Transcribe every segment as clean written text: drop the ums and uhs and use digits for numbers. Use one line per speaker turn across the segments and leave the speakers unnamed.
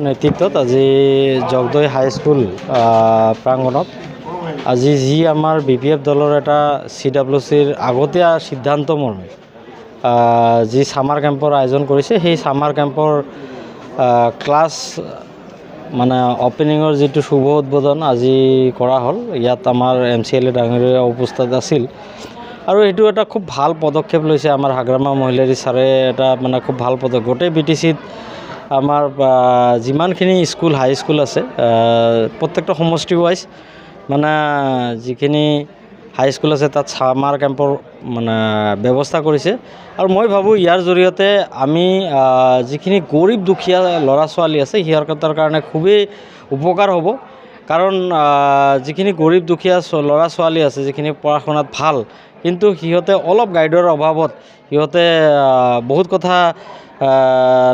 নেতৃত্বত আজি জগদৈ হাইস্কুল প্ৰাংগণত আজি যি আমাৰ BPF দলৰ এটা CWCৰ আগতীয়া সিদ্ধান্ত মৰ্মে যি সামাৰ কেম্পৰ আয়োজন কৰিছে সেই সামাৰ কেম্পৰ ক্লাছ মানে অপেনিঙৰ যিটো শুভ উদ্বোধন আজি কৰা হ'ল। ইয়াত আমাৰ MCLA ডাঙৰীয়া উপস্থিত আছিল আৰু এইটো এটা খুব ভাল পদক্ষেপ লৈছে আমাৰ হাগ্ৰামা মহিলাৰী ছাৰে। এটা মানে খুব ভাল পদক্ষেপ। গোটেই BTCত আমাৰ যিমানখিনি স্কুল হাই স্কুল আছে প্ৰত্যেকটা সমষ্টি ৱাইজ মানে যিখিনি হাই স্কুল আছে তাত সামাৰ কেম্পৰ মানে ব্যৱস্থা কৰিছে আৰু মই ভাবোঁ ইয়াৰ জৰিয়তে আমি যিখিনি গৰীব দুখীয়া ল'ৰা ছোৱালী আছে সিহঁতৰ কাৰণে খুবেই উপকাৰ হ'ব। কাৰণ যিখিনি গৰীব দুখীয়া ল'ৰা ছোৱালী আছে যিখিনি পঢ়া শুনাত ভাল কিন্তু সিহঁতে অলপ গাইডৰ অভাৱত সিহঁতে বহুত কথা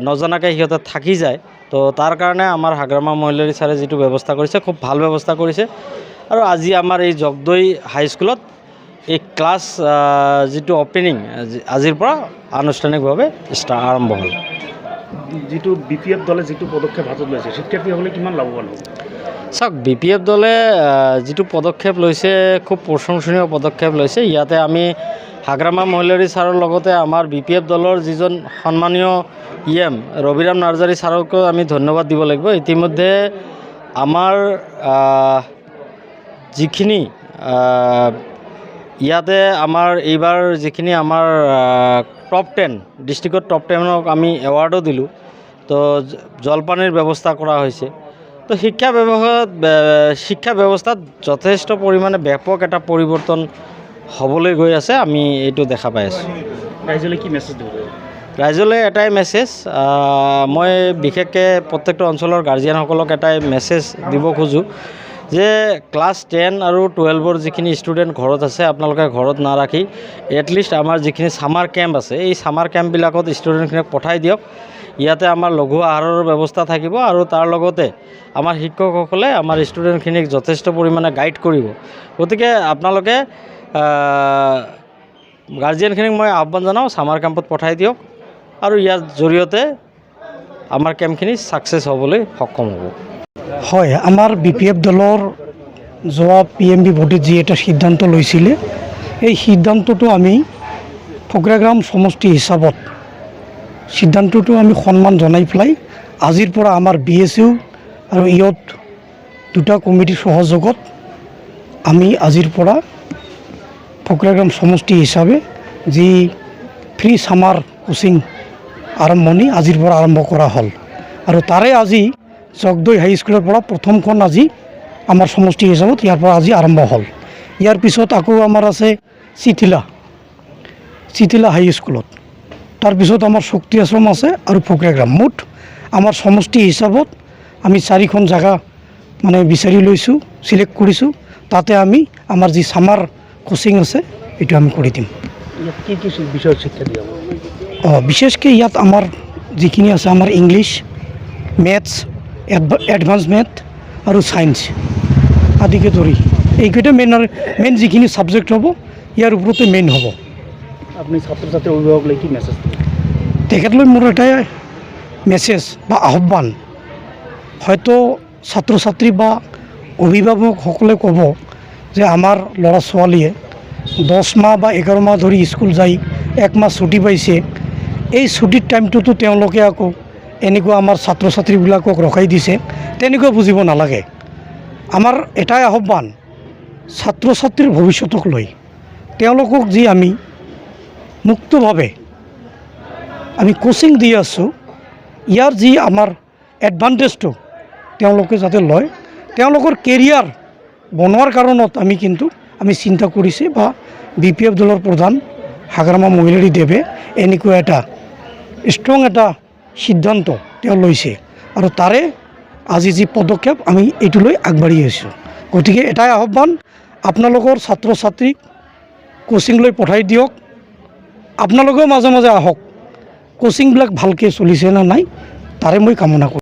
নজনাকৈ সিহঁতে থাকি যায়। তো তাৰ কাৰণে আমাৰ হাগ্ৰামা মহিলাৰী ছাৰে যিটো ব্যৱস্থা কৰিছে খুব ভাল ব্যৱস্থা কৰিছে আৰু আজি আমাৰ এই জগদৈ হাইস্কুলত এই ক্লাছ যিটো অপেনিং আজিৰ পৰা আনুষ্ঠানিকভাৱে আৰম্ভ হ'ল।
যিটো BPF দলে যিটো পদক্ষেপ হাতত লৈছে শিক্ষাৰ্থীসকলে কিমান লাভৱান হ'ব?
চাওক, BPF দলে যিটো পদক্ষেপ লৈছে খুব প্ৰশংসনীয় পদক্ষেপ লৈছে। ইয়াতে আমি হাগ্ৰামা মহিলাৰী ছাৰৰ লগতে আমাৰ BPF দলৰ যিজন সন্মানীয় EM ৰবিৰাম নাৰ্জাৰী ছাৰকো আমি ধন্যবাদ দিব লাগিব। ইতিমধ্যে আমাৰ যিখিনি ইয়াতে আমাৰ এইবাৰ যিখিনি আমাৰ টপ 10 ডিষ্ট্ৰিক্টত টপ 10ক আমি এৱাৰ্ডো দিলোঁ। তো জলপানীৰ ব্যৱস্থা কৰা হৈছে। তো শিক্ষা ব্যৱস্থাত যথেষ্ট পৰিমাণে ব্যাপক এটা পৰিৱৰ্তন হ'বলৈ গৈ আছে, আমি এইটো দেখা পাই আছোঁ।
ৰাইজলৈ কি মেছেজ দিব?
ৰাইজলৈ এটাই মেছেজ, মই বিশেষকৈ প্ৰত্যেকটো অঞ্চলৰ গাৰ্জিয়ানসকলক এটাই মেছেজ দিব খোজোঁ যে ক্লাছ 10 আৰু 12ৰ যিখিনি ষ্টুডেণ্ট ঘৰত আছে আপোনালোকে ঘৰত নাৰাখি এটলিষ্ট আমাৰ যিখিনি ছামাৰ কেম্প আছে এই ছামাৰ কেম্পবিলাকত ষ্টুডেণ্টখিনিক পঠাই দিয়ক। ইয়াতে আমাৰ লঘু আহাৰৰ ব্যৱস্থা থাকিব আৰু তাৰ লগতে আমাৰ শিক্ষকসকলে আমাৰ ষ্টুডেণ্টখিনিক যথেষ্ট পৰিমাণে গাইড কৰিব। গতিকে আপোনালোকে গাৰ্জিয়ানখিনিক মই আহ্বান জনাওঁ ছামাৰ কেম্পত পঠাই দিয়ক আৰু ইয়াৰ জৰিয়তে আমাৰ কেম্পখিনি ছাকচেছ হ'বলৈ সক্ষম হ'ব।
হয়, আমাৰ BPF দলৰ যোৱা PMB ভোটত যি এটা সিদ্ধান্ত লৈছিলে এই সিদ্ধান্তটো আমি ফকৰাগ্ৰাম সমষ্টি হিচাপত সিদ্ধান্তটো আমি সন্মান জনাই পেলাই আজিৰ পৰা আমাৰ BSU আৰু ইয়ত দুটা কমিটিৰ সহযোগত আমি আজিৰ পৰা ফকৰাগ্ৰাম সমষ্টি হিচাপে যি ফ্ৰী ছামাৰ কোচিং আৰম্ভণি আজিৰ পৰা আৰম্ভ কৰা হ'ল আৰু তাৰে আজি জগদৈ হাইস্কুলৰ পৰা প্ৰথমখন আজি আমাৰ সমষ্টি হিচাপত ইয়াৰ পৰা আজি আৰম্ভ হ'ল। ইয়াৰ পিছত আকৌ আমাৰ আছে চিঠিলা হাইস্কুলত, তাৰপিছত আমাৰ শক্তি আশ্ৰম আছে আৰু ফকৰাগ্ৰাম। মুঠ আমাৰ সমষ্টি হিচাপত আমি 4খন জেগা মানে বিচাৰি লৈছোঁ, চিলেক্ট কৰিছোঁ। তাতে আমি আমাৰ যি ছামাৰ কোচিং আছে এইটো আমি কৰি দিম।
কি কি বিষয়ত শিক্ষা দিয়া হ'ব?
বিশেষকৈ ইয়াত আমাৰ যিখিনি আছে আমাৰ ইংলিছ, মেথছ, এডভান্স মেথ আৰু ছায়েন্স আদিকে ধৰি এইকেইটা মেইন যিখিনি ছাবজেক্ট হ'ব ইয়াৰ ওপৰতে মেইন হ'ব।
আপুনি ছাত্ৰ ছাত্ৰীৰ অভিভাৱকলৈ কি মেছেজ দিব?
তেখেতলৈ মোৰ এটাই মেছেজ বা আহ্বান, হয়তো ছাত্ৰ ছাত্ৰী বা অভিভাৱকসকলে ক'ব যে আমাৰ ল'ৰা ছোৱালীয়ে 10 মাহ বা 11 মাহ ধৰি স্কুল যাই 1 মাহ ছুটি পাইছে, এই ছুটিৰ টাইমটোতো তেওঁলোকে আকৌ এনেকুৱা আমাৰ ছাত্ৰ ছাত্ৰীবিলাকক ৰখাই দিছে, তেনেকুৱা বুজিব নালাগে। আমাৰ এটাই আহ্বান, ছাত্ৰ ছাত্ৰীৰ ভৱিষ্যতক লৈ তেওঁলোকক যি আমি মুক্তভাৱে আমি কোচিং দি আছোঁ ইয়াৰ যি আমাৰ এডভান্টেজটো তেওঁলোকে যাতে লয়, তেওঁলোকৰ কেৰিয়াৰ বনোৱাৰ কাৰণত আমি চিন্তা কৰিছে বা BPF দলৰ প্ৰধান হাগ্ৰামা মহিলাৰী দেৱে এনেকুৱা এটা ষ্ট্ৰং এটা সিদ্ধান্ত তেওঁ লৈছে আৰু তাৰে আজি যি পদক্ষেপ আমি এইটো লৈ আগবাঢ়ি আহিছোঁ। গতিকে এটাই আহ্বান, আপোনালোকৰ ছাত্ৰ ছাত্ৰীক কোচিং লৈ পঠাই দিয়ক। আপোনালোকেও মাজে মাজে আহক, কোচিংবিলাক ভালকৈ চলিছে নে নাই তাৰে মই কামনা কৰোঁ।